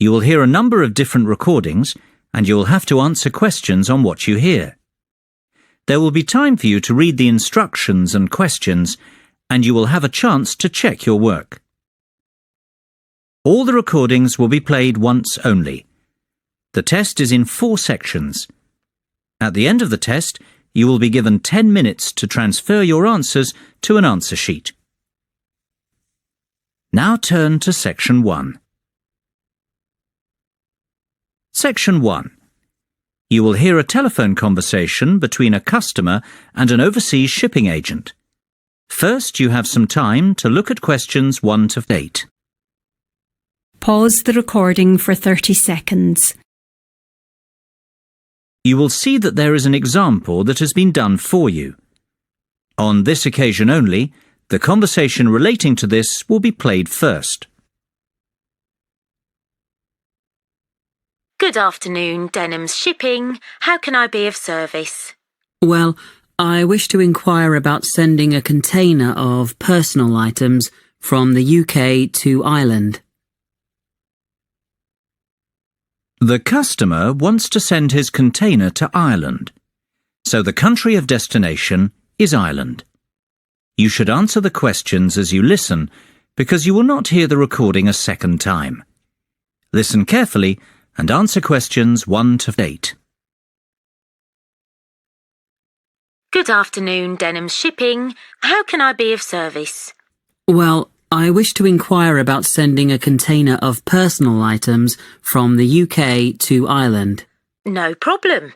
You will hear a number of different recordings, and you will have to answer questions on what you hear. There will be time for you to read the instructions and questions, and you will have a chance to check your work. All the recordings will be played once only. The test is in 4 sections. At the end of the test, you will be given 10 minutes to transfer your answers to an answer sheet. Now turn to Section 1. Section 1. You will hear a telephone conversation between a customer and an overseas shipping agent. First, you have some time to look at questions 1 to 8. Pause the recording for 30 seconds. You will see that there is an example that has been done for you. On this occasion only, the conversation relating to this will be played first. Good afternoon, Denham's Shipping. How can I be of service? Well, I wish to inquire about sending a container of personal items from the UK to Ireland. The customer wants to send his container to Ireland, so the country of destination is Ireland. You should answer the questions as you listen, because you will not hear the recording a second time. Listen carefully and answer questions 1 to 8. Good afternoon, Denham's Shipping. How can I be of service? Well, I wish to inquire about sending a container of personal items from the UK to Ireland. No problem.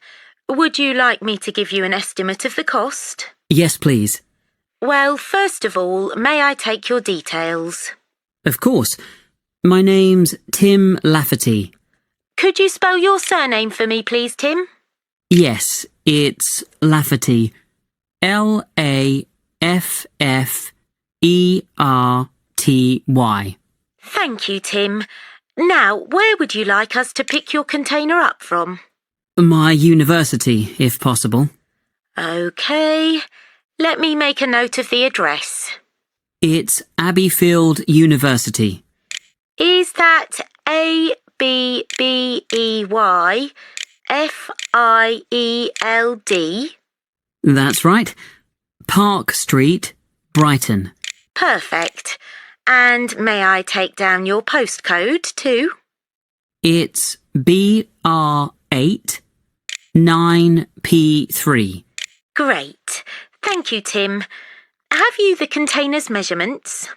Would you like me to give you an estimate of the cost? Yes, please. Well, first of all, may I take your details? Of course. My name's Tim Lafferty. Could you spell your surname for me, please, Tim? Yes, it's Lafferty. L-A-F-F-E-R-T-Y. Thank you, Tim. Now, where would you like us to pick your container up from? My university, if possible. OK. Let me make a note of the address. It's Abbeyfield University. Is that Abbeyfield? That's right. Park Street, Brighton. Perfect. And may I take down your postcode too? It's BR8 9P3. Great. Thank you, Tim. Have you the container's measurements?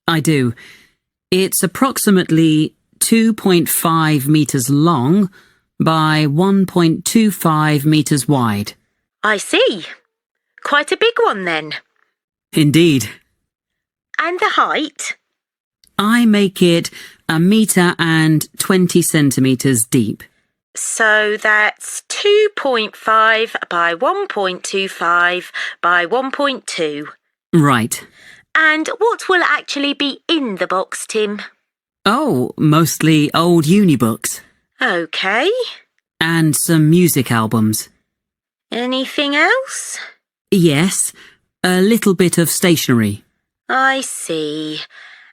I do. It's approximately 2.5 metres long by 1.25 metres wide. I see. Quite a big one then. Indeed. And the height? I make it 1.20 metres deep. So that's 2.5 by 1.25 by 1.2. Right. And what will actually be in the box, Tim? Oh, mostly old uni books. OK. And some music albums. Anything else? Yes, a little bit of stationery. I see.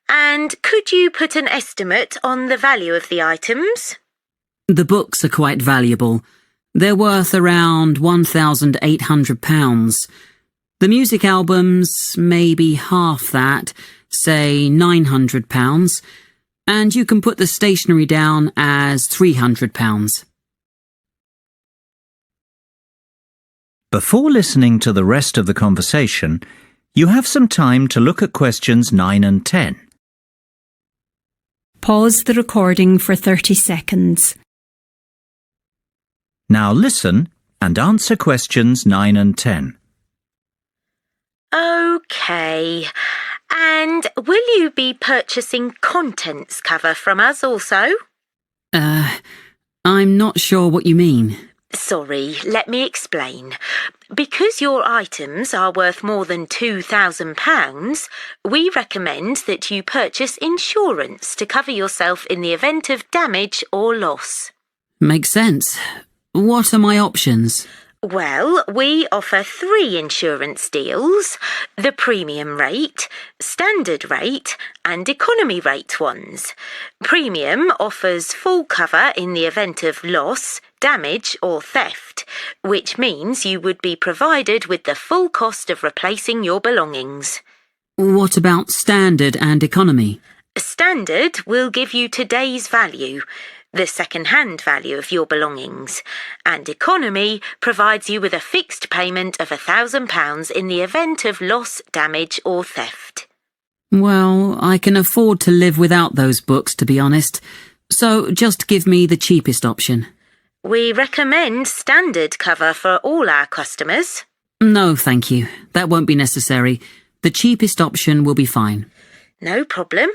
And could you put an estimate on the value of the items? The books are quite valuable. They're worth around £1,800. The music albums, maybe half that, say £900. And you can put the stationery down as £300. Before listening to the rest of the conversation, you have some time to look at questions 9 and 10. Pause the recording for 30 seconds. Now listen and answer questions 9 and 10. OK. And will you be purchasing contents cover from us also? I'm not sure what you mean. Sorry, let me explain. Because your items are worth more than £2,000, we recommend that you purchase insurance to cover yourself in the event of damage or loss. Makes sense. What are my options? Well, we offer 3 insurance deals: the premium rate, standard rate, and economy rate ones. Premium offers full cover in the event of loss, damage, or theft, which means you would be provided with the full cost of replacing your belongings. What about standard and economy? Standard will give you today's value, the second-hand value of your belongings, and economy provides you with a fixed payment of £1,000 in the event of loss, damage, or theft. Well, I can afford to live without those books, to be honest. So just give me the cheapest option. We recommend standard cover for all our customers. No, thank you. That won't be necessary. The cheapest option will be fine. No problem.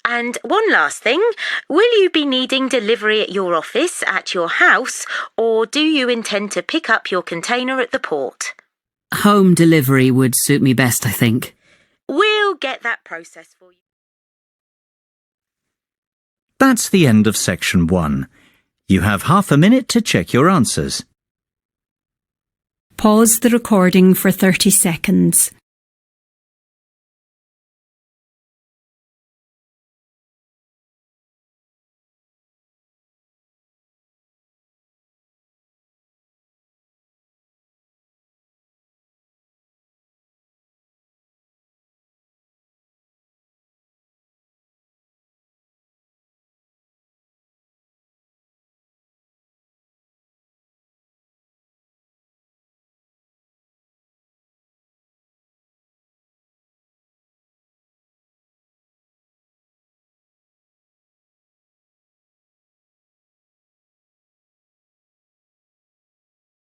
And one last thing, will you be needing delivery at your office, at your house, or do you intend to pick up your container at the port? Home delivery would suit me best, I think. We'll get that process for you. That's the end of section 1. You have half a minute to check your answers. Pause the recording for 30 seconds.